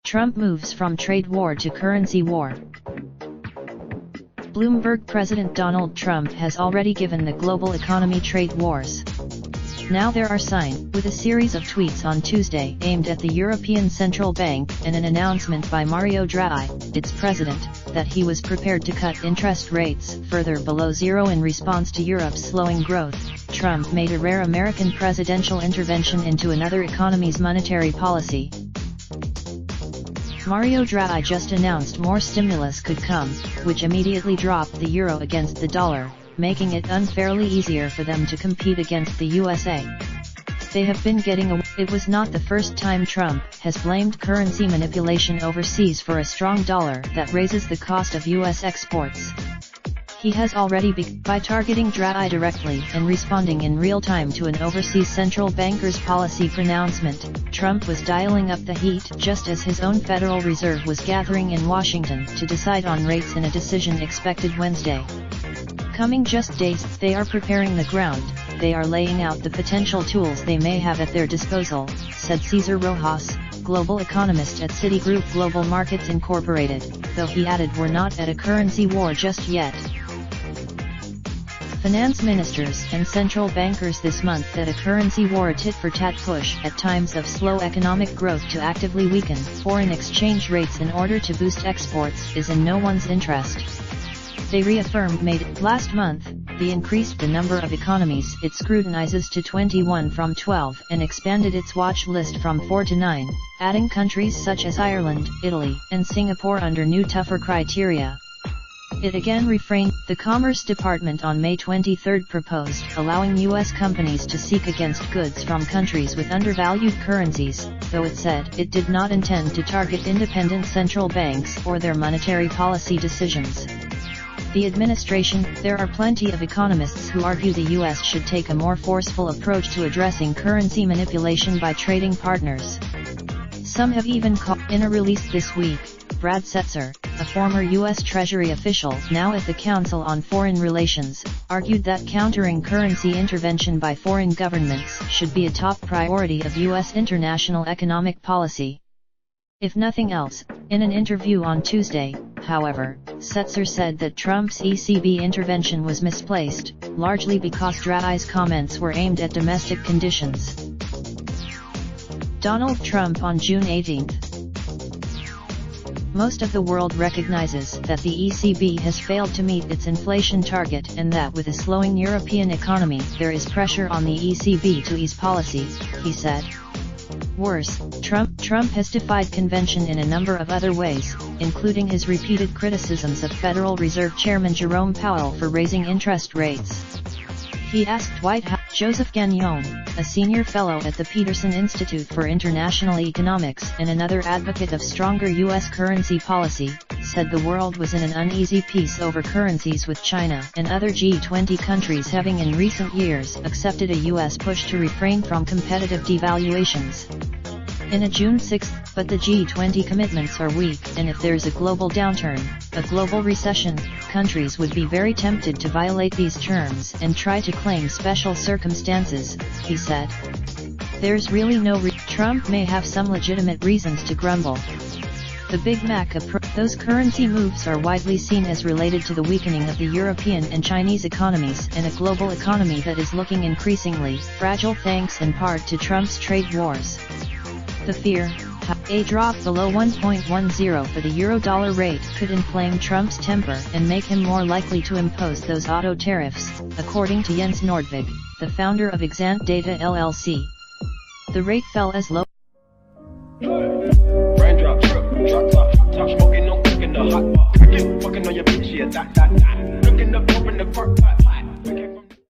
Trump moves from trade war to currency war. Bloomberg President Donald Trump has already given the global economy trade wars. Now there are signs, with a series of tweets on Tuesday aimed at the European Central Bank and an announcement by Mario Draghi, its president, that he was prepared to cut interest rates further below zero in response to Europe's slowing growth. Trump made a rare American presidential intervention into another economy's monetary policy. Mario Draghi just announced more stimulus could come, which immediately dropped the euro against the dollar, making it unfairly easier for them to compete against the USA. They have been getting away. It was not the first time Trump has blamed currency manipulation overseas for a strong dollar that raises the cost of US exports. He has already begun by targeting Draghi directly and responding in real time to an overseas central banker's policy pronouncement. Trump was dialing up the heat just as his own Federal Reserve was gathering in Washington to decide on rates in a decision expected Wednesday. Coming just days, they are preparing the ground, they are laying out the potential tools they may have at their disposal, said Cesar Rojas, global economist at Citigroup Global Markets Incorporated, though he added we're not at a currency war just yet. Finance ministers and central bankers this month said a currency war, a tit-for-tat push at times of slow economic growth to actively weaken foreign exchange rates in order to boost exports, is in no one's interest. They reaffirmed last month, increased the number of economies it scrutinizes to 21 from 12 and expanded its watch list from 4 to 9, adding countries such as Ireland, Italy, and Singapore under new tougher criteria. It again refrained. The Commerce Department on May 23 proposed allowing U.S. companies to seek against goods from countries with undervalued currencies, though it said it did not intend to target independent central banks or their monetary policy decisions. The administration, there are plenty of economists who argue the U.S. should take a more forceful approach to addressing currency manipulation by trading partners. Some have even called. In a release this week, Brad Setzer, a former U.S. Treasury official now at the Council on Foreign Relations, argued that countering currency intervention by foreign governments should be a top priority of U.S. international economic policy. If nothing else, in an interview on Tuesday, however, Setzer said that Trump's ECB intervention was misplaced, largely because Draghi's comments were aimed at domestic conditions. Donald Trump on June 18. Most of the world recognizes that the ECB has failed to meet its inflation target and that with a slowing European economy there is pressure on the ECB to ease policy, he said. Worse, Trump has defied convention in a number of other ways, including his repeated criticisms of Federal Reserve Chairman Jerome Powell for raising interest rates. He asked White House Joseph Gagnon, a senior fellow at the Peterson Institute for International Economics and another advocate of stronger U.S. currency policy, said the world was in an uneasy peace over currencies, with China and other G20 countries having in recent years accepted a U.S. push to refrain from competitive devaluations. In a June 6, but the G20 commitments are weak, and if there's a global downturn, a global recession, countries would be very tempted to violate these terms and try to claim special circumstances, he said. There's really no Trump may have some legitimate reasons to grumble. The Big Mac those currency moves are widely seen as related to the weakening of the European and Chinese economies and a global economy that is looking increasingly fragile thanks in part to Trump's trade wars. The fear, a drop below 1.10 for the euro-dollar rate could inflame Trump's temper and make him more likely to impose those auto tariffs, according to Jens Nordvig, the founder of Exant Data LLC. The rate fell as low. Raindrop, drop top, smoking, no cooking the hot pot. Fucking on your bitch, yeah, that. Looking up, open the park pot.